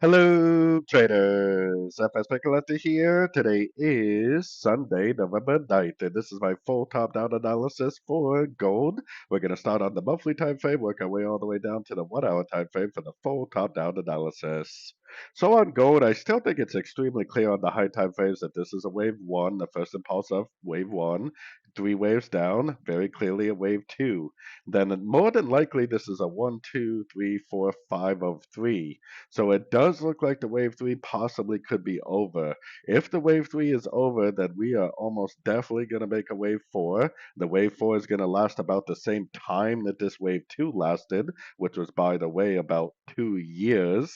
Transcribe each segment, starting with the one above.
Hello, traders. FX Pip Collector here. Today is Sunday, November 9th, and this is my full top-down analysis for gold. We're going to start on the monthly time frame, work our way all the way down to the 1 hour time frame for the full top-down analysis. So on gold, I still think it's extremely clear on the high time frames that this is a wave one, the first impulse of wave one. 3 waves down, very clearly a wave two. Then more than likely, this is a 1, 2, 3, 4, 5 of 3. So it does look like the wave three possibly could be over. If the wave three is over, then we are almost definitely going to make a wave four. The wave four is going to last about the same time that this wave two lasted, which was, by the way, about 2 years.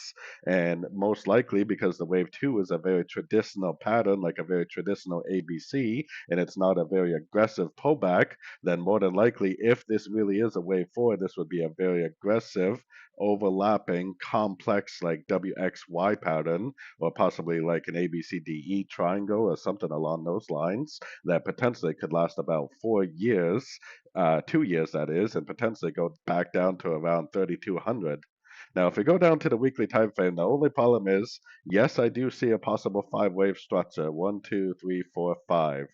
And most likely because the wave two is a very traditional pattern, like a very traditional ABC, and it's not a very aggressive pullback, then more than likely, if this really is a wave four, this would be a very aggressive overlapping complex like WXY pattern, or possibly like an ABCDE triangle or something along those lines that potentially could last about 4 years, 2 years that is, and potentially go back down to around 3,200. Now, if we go down to the weekly time frame, the only problem is, yes, I do see a possible 5 wave structure. 1, 2, 3, 4, 5.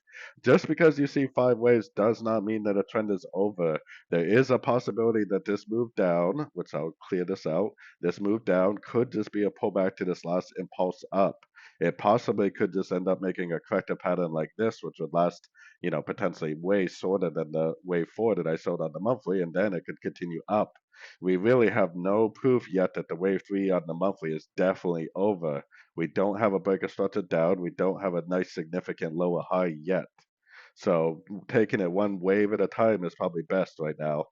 Just because you see 5 waves does not mean that a trend is over. There is a possibility that this move down, which I'll clear this out, this move down could just be a pullback to this last impulse up. It possibly could just end up making a corrective pattern like this, which would last, potentially way shorter than the wave four that I showed on the monthly, and then it could continue up. We really have no proof yet that the wave three on the monthly is definitely over. We don't have a breaker structure down. We don't have a nice significant lower high yet. So taking it one wave at a time is probably best right now.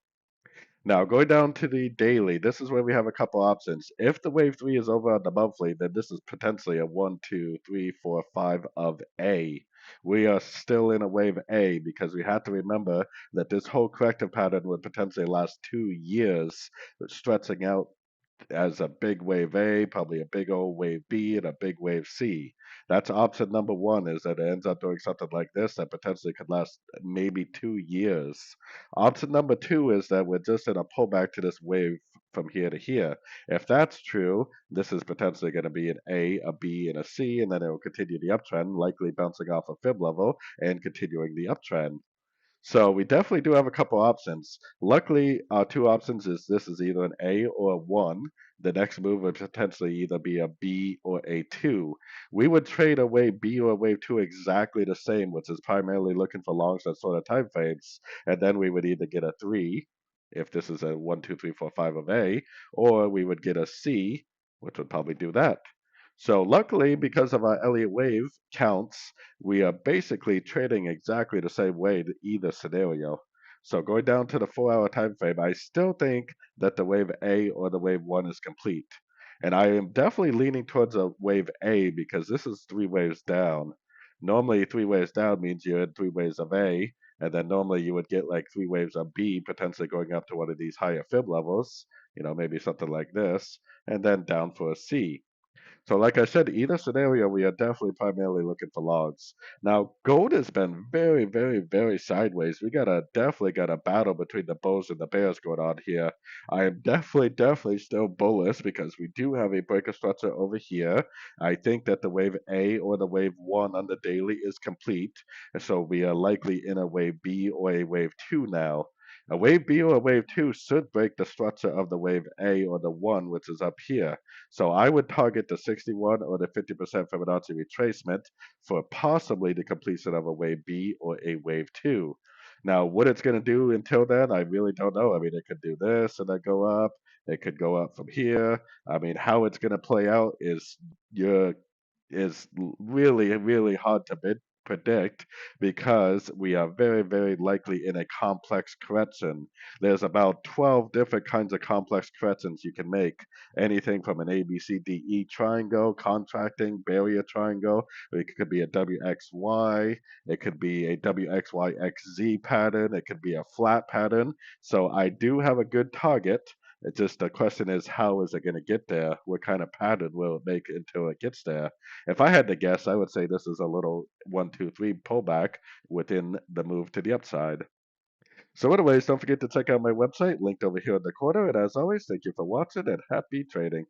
Now, going down to the daily, this is where we have a couple options. If the wave three is over on the monthly, then this is potentially a 1, 2, 3, 4, 5 of A. We are still in a wave A because we have to remember that this whole corrective pattern would potentially last 2 years, stretching out as a big wave A, probably a big old wave B, and a big wave C. That's option number one, is that it ends up doing something like this that potentially could last maybe 2 years. Option number two is that we're just in a pullback to this wave from here to here. If that's true, this is potentially going to be an A, a B, and a C, and then it will continue the uptrend, likely bouncing off a fib level and continuing the uptrend. So we definitely do have a couple options. Luckily, our two options is this is either an A or a 1. The next move would potentially either be a B or a 2. We would trade a wave B or a wave 2 exactly the same, which is primarily looking for longs that sort of time frames. And then we would either get a 3, if this is a 1, 2, 3, 4, 5 of A, or we would get a C, which would probably do that. So luckily, because of our Elliott wave counts, we are basically trading exactly the same way to either scenario. So going down to the 4 hour time frame, I still think that the wave A or the wave one is complete. And I am definitely leaning towards a wave A because this is 3 waves down. Normally 3 waves down means you're in 3 waves of A, and then normally you would get like 3 waves of B potentially going up to one of these higher fib levels, maybe something like this, and then down for a C. So, like I said, either scenario, we are definitely primarily looking for logs. Now, gold has been very, very, very sideways. We definitely got a battle between the bulls and the bears going on here. I am definitely, definitely still bullish because we do have a breaker structure over here. I think that the wave A or the wave one on the daily is complete, and so we are likely in a wave B or a wave two now. A wave B or a wave two should break the structure of the wave A or the one, which is up here. So I would target the 61 or the 50% Fibonacci retracement for possibly the completion of a wave B or a wave two. Now, what it's going to do until then, I really don't know. I mean, it could do this and then go up. It could go up from here. I mean, how it's going to play out is really, really hard to predict because we are very, very likely in a complex correction. There's about 12 different kinds of complex corrections you can make. Anything from an ABCDE triangle, contracting, barrier triangle, it could be a WXY, it could be a WXYXZ pattern, it could be a flat pattern. So I do have a good target. It's just the question is, how is it going to get there? What kind of pattern will it make until it gets there? If I had to guess, I would say this is a little 1, 2, 3 pullback within the move to the upside. So anyways, don't forget to check out my website linked over here in the corner. And as always, thank you for watching and happy trading.